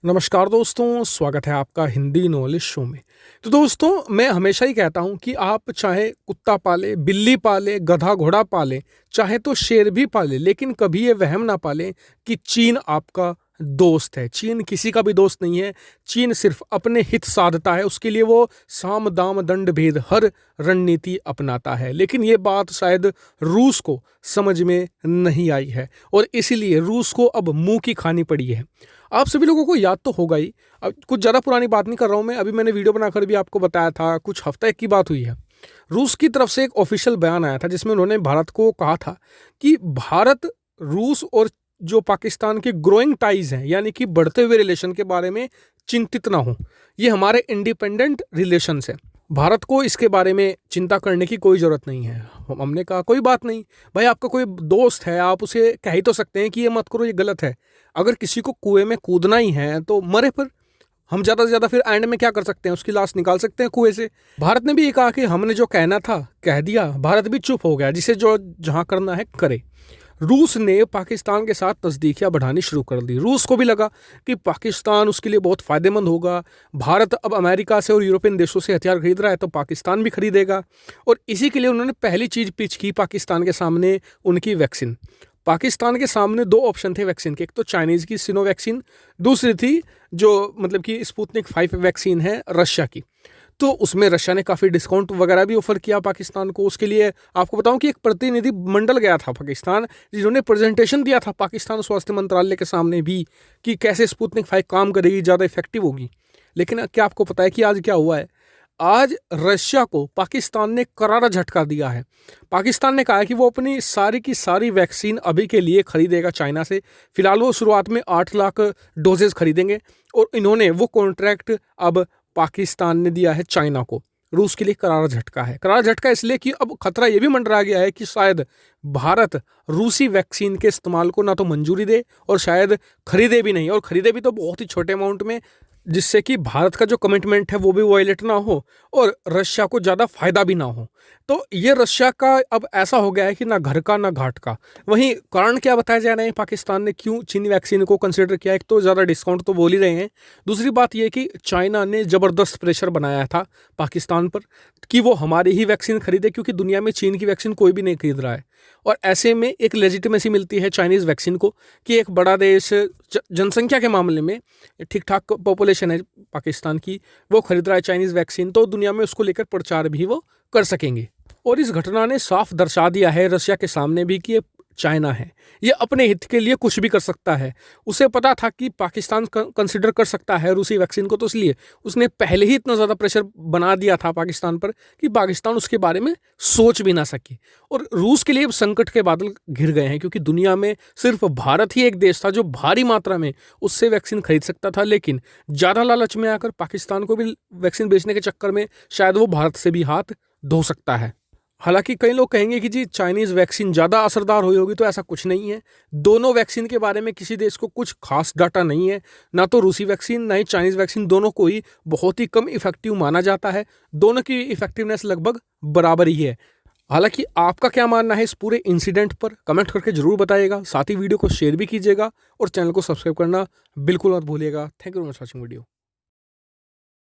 नमस्कार दोस्तों, स्वागत है आपका हिंदी नॉलेज शो में। तो दोस्तों, मैं हमेशा ही कहता हूँ कि आप चाहे कुत्ता पालें, बिल्ली पालें, गधा घोड़ा पालें, चाहे तो शेर भी पालें, लेकिन कभी ये वहम ना पालें कि चीन आपका दोस्त है। चीन किसी का भी दोस्त नहीं है। चीन सिर्फ अपने हित साधता है, उसके लिए वो साम दाम दंड भेद हर रणनीति अपनाता है। लेकिन ये बात शायद रूस को समझ में नहीं आई है और इसीलिए रूस को अब मुंह की खानी पड़ी है। आप सभी लोगों को याद तो होगा ही। अब कुछ ज़्यादा पुरानी बात नहीं कर रहा हूँ मैं, अभी मैंने वीडियो बनाकर भी आपको बताया था, कुछ हफ्ते की बात हुई है। रूस की तरफ से एक ऑफिशियल बयान आया था जिसमें उन्होंने भारत को कहा था कि भारत, रूस और जो पाकिस्तान के ग्रोइंग टाइज हैं, यानी कि बढ़ते हुए रिलेशन के बारे में चिंतित ना हो। ये हमारे इंडिपेंडेंट रिलेशंस हैं, भारत को इसके बारे में चिंता करने की कोई ज़रूरत नहीं है। हमने कहा कोई बात नहीं भाई, आपका कोई दोस्त है, आप उसे कह ही तो सकते हैं कि ये मत करो, ये गलत है। अगर किसी को कुएं में कूदना ही है तो मरे पर। हम ज़्यादा से ज़्यादा फिर एंड में क्या कर सकते हैं, उसकी लाश निकाल सकते हैं कुएं से। भारत ने भी ये कहा कि हमने जो कहना था कह दिया, भारत भी चुप हो गया, जिसे जो जहाँ करना है करे। रूस ने पाकिस्तान के साथ नज़दीकियाँ बढ़ानी शुरू कर दी। रूस को भी लगा कि पाकिस्तान उसके लिए बहुत फ़ायदेमंद होगा। भारत अब अमेरिका से और यूरोपियन देशों से हथियार खरीद रहा है तो पाकिस्तान भी खरीदेगा। और इसी के लिए उन्होंने पहली चीज़ पिच की पाकिस्तान के सामने, उनकी वैक्सीन। पाकिस्तान के सामने दो ऑप्शन थे वैक्सीन के, एक तो चाइनीज़ की सिनो वैक्सीन, दूसरी थी जो मतलब कि स्पुतनिक 5 वैक्सीन है रशिया की। तो उसमें रशिया ने काफ़ी डिस्काउंट वगैरह भी ऑफर किया पाकिस्तान को। उसके लिए आपको बताऊं कि एक प्रतिनिधि मंडल गया था पाकिस्तान, जिन्होंने प्रेजेंटेशन दिया था पाकिस्तान स्वास्थ्य मंत्रालय के सामने भी कि कैसे स्पुतनिक 5 काम करेगी, ज़्यादा इफेक्टिव होगी। लेकिन क्या आपको पता है कि आज क्या हुआ है? आज रशिया को पाकिस्तान ने करारा झटका दिया है। पाकिस्तान ने कहा है कि वो अपनी सारी की सारी वैक्सीन अभी के लिए खरीदेगा चाइना से। फिलहाल वो शुरुआत में 8 लाख डोजेज खरीदेंगे और इन्होंने वो कॉन्ट्रैक्ट अब पाकिस्तान ने दिया है चाइना को। रूस के लिए करारा झटका है। करारा झटका इसलिए कि अब खतरा ये भी मंडरा गया है कि शायद भारत रूसी वैक्सीन के इस्तेमाल को ना तो मंजूरी दे और शायद खरीदे भी नहीं, और खरीदे भी तो बहुत ही छोटे अमाउंट में, जिससे कि भारत का जो कमिटमेंट है वो भी वायलेट ना हो और रशिया को ज़्यादा फायदा भी ना हो। तो ये रशिया का अब ऐसा हो गया है कि ना घर का ना घाट का। वहीं कारण क्या बताया जा रहा है पाकिस्तान ने क्यों चीनी वैक्सीन को कंसिडर किया? एक तो ज़्यादा डिस्काउंट तो बोल ही रहे हैं, दूसरी बात ये कि चाइना ने ज़बरदस्त प्रेशर बनाया था पाकिस्तान पर कि वो हमारी ही वैक्सीन खरीदे, क्योंकि दुनिया में चीन की वैक्सीन कोई भी नहीं खरीद रहा है। और ऐसे में एक लेजिटिमेसी मिलती है चाइनीज़ वैक्सीन को कि एक बड़ा देश जनसंख्या के मामले में ठीक ठाक पॉपुलेशन है पाकिस्तान की, वो खरीद रहा है चाइनीज़ वैक्सीन, तो दुनिया में उसको लेकर प्रचार भी वो कर सकेंगे। और इस घटना ने साफ दर्शा दिया है रशिया के सामने भी कि ये चाइना है, ये अपने हित के लिए कुछ भी कर सकता है। उसे पता था कि पाकिस्तान कंसिडर कर सकता है रूसी वैक्सीन को, तो इसलिए उसने पहले ही इतना ज़्यादा प्रेशर बना दिया था पाकिस्तान पर कि पाकिस्तान उसके बारे में सोच भी ना सके। और रूस के लिए अब संकट के बादल घिर गए हैं, क्योंकि दुनिया में सिर्फ भारत ही एक देश था जो भारी मात्रा में उससे वैक्सीन खरीद सकता था। लेकिन ज़्यादा लालच में आकर पाकिस्तान को भी वैक्सीन बेचने के चक्कर में शायद वो भारत से भी हाथ धो सकता है। हालांकि कई लोग कहेंगे कि जी चाइनीज़ वैक्सीन ज़्यादा असरदार हुई होगी, तो ऐसा कुछ नहीं है। दोनों वैक्सीन के बारे में किसी देश को कुछ खास डाटा नहीं है, ना तो रूसी वैक्सीन ना ही चाइनीज़ वैक्सीन, दोनों को ही बहुत ही कम इफेक्टिव माना जाता है। दोनों की इफेक्टिवनेस लगभग बराबर ही है। हालांकि आपका क्या मानना है इस पूरे इंसिडेंट पर, कमेंट करके जरूर बताइएगा। साथ ही वीडियो को शेयर भी कीजिएगा और चैनल को सब्सक्राइब करना बिल्कुल मत भूलिएगा। Thank you very much for watching video.